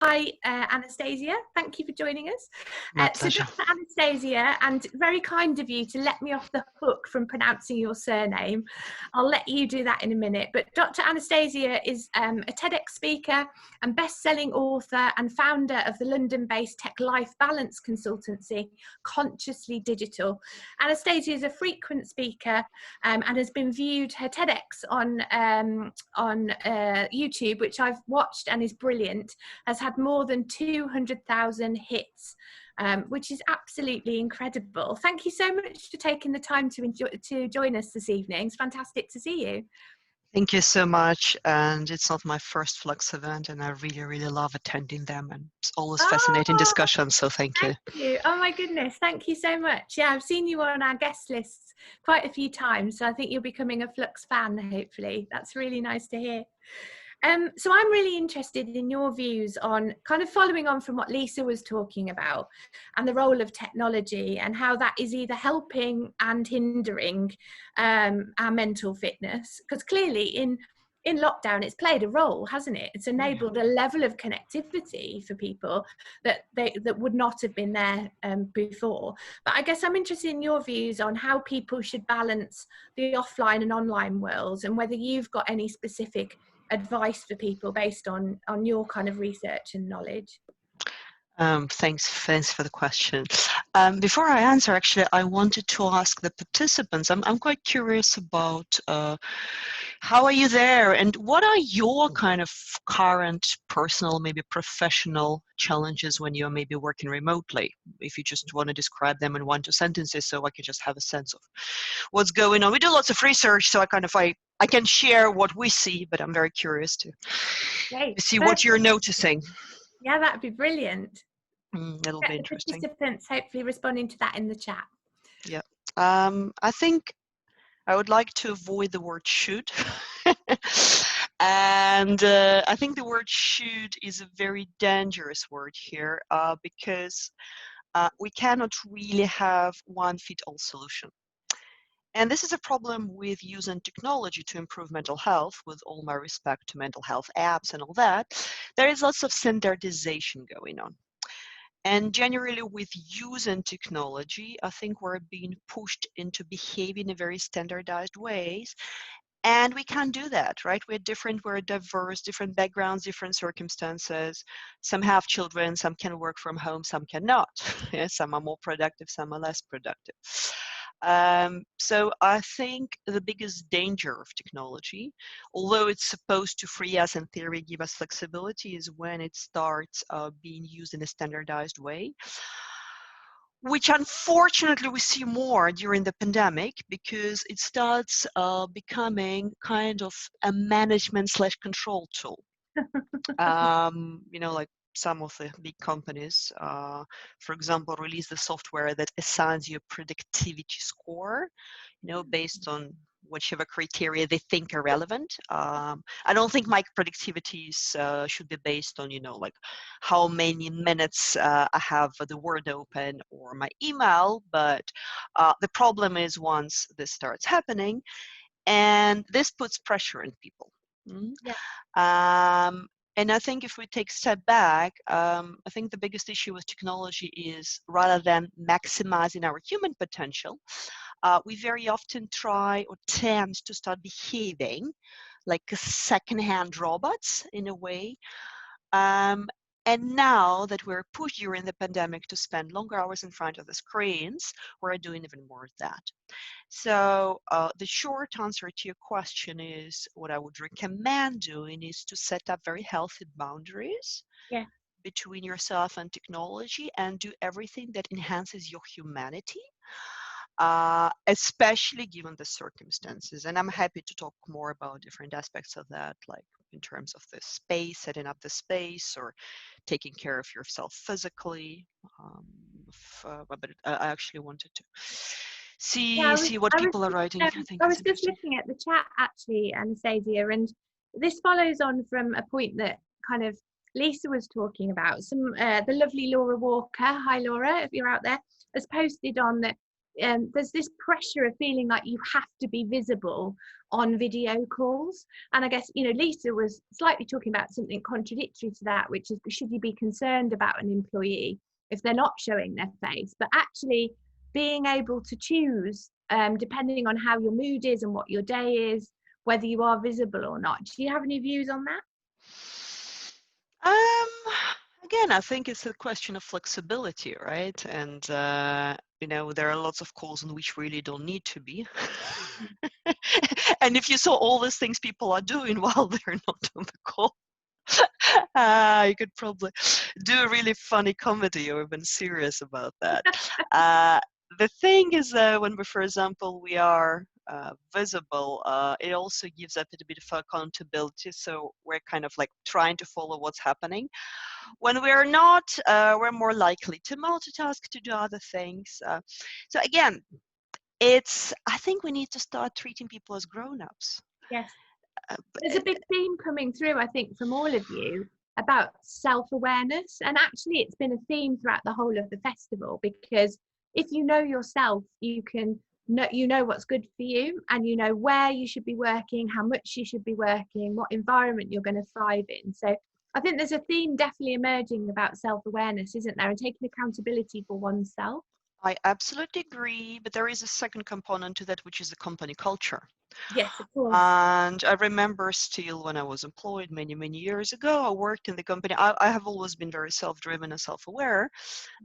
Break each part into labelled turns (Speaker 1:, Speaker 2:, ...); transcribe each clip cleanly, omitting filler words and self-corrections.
Speaker 1: Hi, Anastasia. Thank you for joining us.
Speaker 2: My
Speaker 1: So
Speaker 2: pleasure.
Speaker 1: Dr. Anastasia, and very kind of you to let me off the hook from pronouncing your surname. I'll let you do that in a minute. But Dr. Anastasia is a TEDx speaker and best-selling author and founder of the London-based tech life balance consultancy, Consciously Digital. Anastasia is a frequent speaker and has been viewed, her TEDx on YouTube, which I've watched and is brilliant, has had more than 200,000 hits, which is absolutely incredible. Thank you so much for taking the time to join us this evening. It's fantastic to see you.
Speaker 2: Thank you so much. And it's not my first Fluxx event, and I really, really love attending them. And it's always fascinating discussions. So thank you.
Speaker 1: Thank you. Oh my goodness. Thank you so much. Yeah, I've seen you on our guest lists quite a few times. So I think you're becoming a Fluxx fan, hopefully. That's really nice to hear. So I'm really interested in your views on kind of following on from what Lisa was talking about and the role of technology and how that is either helping and hindering our mental fitness. Because clearly in lockdown, it's played a role, hasn't it? It's enabled a level of connectivity for people that would not have been there before. But I guess I'm interested in your views on how people should balance the offline and online worlds, and whether you've got any specific advice for people based on your kind of research and knowledge.
Speaker 2: Thanks for the question. Before I answer, actually, I wanted to ask the participants. I'm quite curious about how are you there, and what are your kind of current personal, maybe professional challenges when you're maybe working remotely? If you just want to describe them in 1-2 sentences, so I can just have a sense of what's going on. We do lots of research, so I can share what we see, but I'm very curious to see what you're noticing.
Speaker 1: Yeah, that'd be brilliant.
Speaker 2: It'll be interesting.
Speaker 1: Participants hopefully responding to that in the chat.
Speaker 2: Yeah. I think I would like to avoid the word should. And I think the word should is a very dangerous word here because we cannot really have one fit all solution. And this is a problem with using technology to improve mental health. With all my respect to mental health apps and all that, there is lots of standardization going on. And generally with using technology, I think we're being pushed into behaving in very standardized ways. And we can't do that, right? We're different, we're diverse, different backgrounds, different circumstances. Some have children, some can work from home, some cannot. Yeah, some are more productive, some are less productive. So I think the biggest danger of technology, although it's supposed to free us in theory, give us flexibility, is when it starts being used in a standardized way, which unfortunately we see more during the pandemic, because it starts becoming kind of a management/control tool. Like some of the big companies, for example, release the software that assigns you a productivity score, based on whichever criteria they think are relevant. I don't think my productivities should be based on, like how many minutes I have the Word open or my email, but the problem is once this starts happening, and this puts pressure on people. Yeah. And I think if we take a step back, I think the biggest issue with technology is, rather than maximizing our human potential, we very often try or tend to start behaving like second-hand robots in a way. And now that we're pushed during the pandemic to spend longer hours in front of the screens, we're doing even more of that. So the short answer to your question is, what I would recommend doing is to set up very healthy boundaries between yourself and technology, and do everything that enhances your humanity, especially given the circumstances. And I'm happy to talk more about different aspects of that, like in terms of the space, setting up the space, or taking care of yourself physically. But I actually wanted to see what people are writing.
Speaker 1: I was just looking at the chat actually, Anastasia, and this follows on from a point that kind of Lisa was talking about. The lovely Laura Walker, hi Laura, if you're out there, has posted on that there's this pressure of feeling like you have to be visible on video calls. And I guess, Lisa was slightly talking about something contradictory to that, which is, should you be concerned about an employee if they're not showing their face? But actually being able to choose, depending on how your mood is and what your day is, whether you are visible or not. Do you have any views on that?
Speaker 2: Again, I think it's a question of flexibility, right? And there are lots of calls on which really don't need to be. And if you saw all these things people are doing while they're not on the call, you could probably do a really funny comedy or even serious about that. The thing is, when we, for example, we are visible, it also gives us a bit of accountability. So we're kind of like trying to follow what's happening. When we're not, we're more likely to multitask, to do other things. So again, I think we need to start treating people as grown-ups.
Speaker 1: Yes. There's a big theme coming through, I think, from all of you about self-awareness. And actually, it's been a theme throughout the whole of the festival, because if you know yourself, you know what's good for you, and you know where you should be working, how much you should be working, what environment you're going to thrive in. So I think there's a theme definitely emerging about self-awareness, isn't there? And taking accountability for oneself.
Speaker 2: I absolutely agree, but there is a second component to that, which is the company culture.
Speaker 1: Yes, of course.
Speaker 2: And I remember still when I was employed many, many years ago, I worked in the company. I have always been very self-driven and self-aware,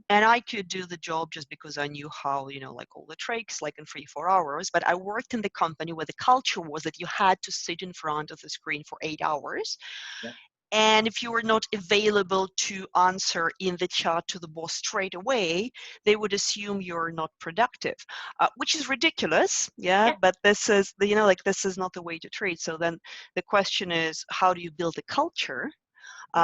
Speaker 2: and I could do the job just because I knew how, like all the tricks, like in 3-4 hours. But I worked in the company where the culture was that you had to sit in front of the screen for 8 hours.
Speaker 1: Yeah.
Speaker 2: And if you were not available to answer in the chat to the boss straight away, they would assume you're not productive, which is ridiculous. Yeah, but this is this is not the way to treat. So then the question is, how do you build a culture,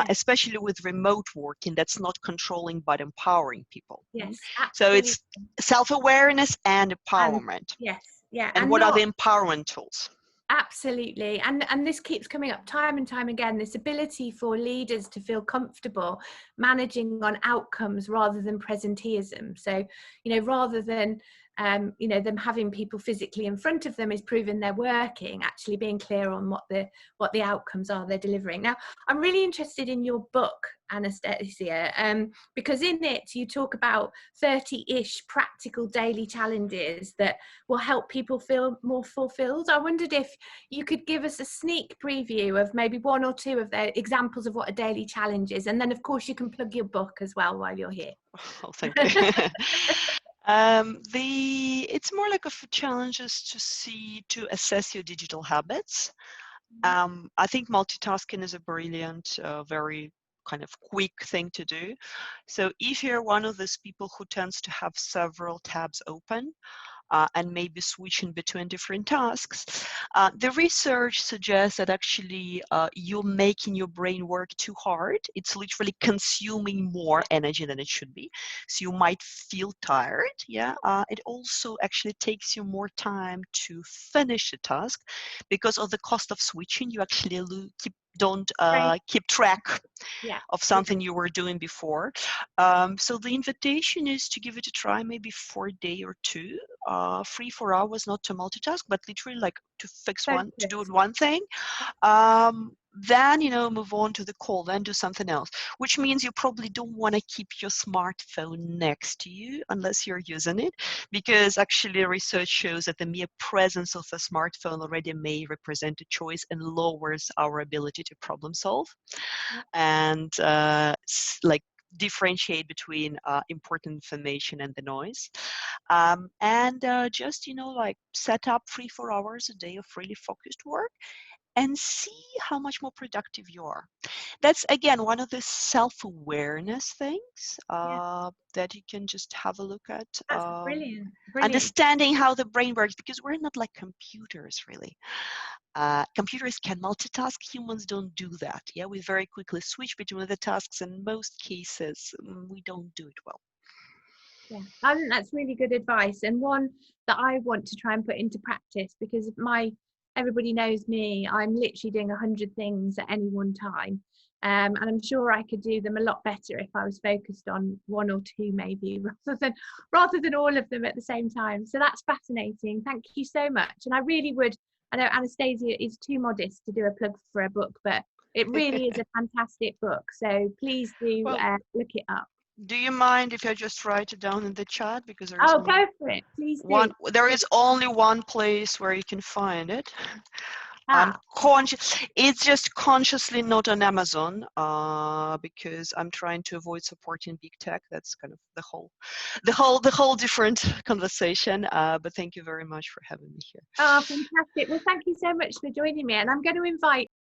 Speaker 2: especially with remote working, that's not controlling but empowering people?
Speaker 1: Yes,
Speaker 2: so
Speaker 1: absolutely.
Speaker 2: it's self-awareness and empowerment.
Speaker 1: Yes, yeah.
Speaker 2: And what are the empowerment tools?
Speaker 1: Absolutely. And this keeps coming up time and time again, this ability for leaders to feel comfortable managing on outcomes rather than presenteeism. So, rather than them having people physically in front of them is proving they're working, actually being clear on what the outcomes are they're delivering. Now, I'm really interested in your book, Anastasia, because in it you talk about 30-ish practical daily challenges that will help people feel more fulfilled. I wondered if you could give us a sneak preview of maybe one or two of the examples of what a daily challenge is, and then of course you can plug your book as well while you're here.
Speaker 2: Oh, thank you. It's more like challenges to assess your digital habits. I think multitasking is a brilliant, very kind of quick thing to do. So if you're one of those people who tends to have several tabs open, and maybe switching between different tasks. The research suggests that actually you're making your brain work too hard. It's literally consuming more energy than it should be. So you might feel tired. Yeah. It also actually takes you more time to finish the task because of the cost of switching. You actually don't keep track of something you were doing before. So the invitation is to give it a try, maybe for a day or two, 3-4 hours, not to multitask, but literally like to to do one thing. Then, move on to the call, then do something else, which means you probably don't want to keep your smartphone next to you unless you're using it, because actually research shows that the mere presence of a smartphone already may represent a choice and lowers our ability to problem solve and differentiate between important information and the noise. Just, set up 3-4 hours a day of really focused work and see how much more productive you are. That's, again, one of the self-awareness things that you can just have a look at.
Speaker 1: That's brilliant.
Speaker 2: Understanding how the brain works, because we're not like computers, really. Computers can multitask, humans don't do that. Yeah, we very quickly switch between the tasks. In most cases, we don't do it well.
Speaker 1: Yeah, I think that's really good advice, and one that I want to try and put into practice, because everybody knows me, I'm literally doing 100 things at any one time. And I'm sure I could do them a lot better if I was focused on one or two maybe rather than all of them at the same time. So that's fascinating. Thank you so much. And I really would, I know Anastasia is too modest to do a plug for a book, but it really is a fantastic book. So please do
Speaker 2: Well,
Speaker 1: look it up.
Speaker 2: do you mind if I just write it down in the chat, because there is
Speaker 1: Oh,
Speaker 2: only
Speaker 1: go for it. Please do.
Speaker 2: there is only one place where you can find it. I'm
Speaker 1: Ah,
Speaker 2: conscious. It's just consciously not on Amazon, because I'm trying to avoid supporting big tech. That's kind of the whole different conversation. But thank you very much for having me here.
Speaker 1: oh, fantastic. Well, thank you so much for joining me. And I'm going to invite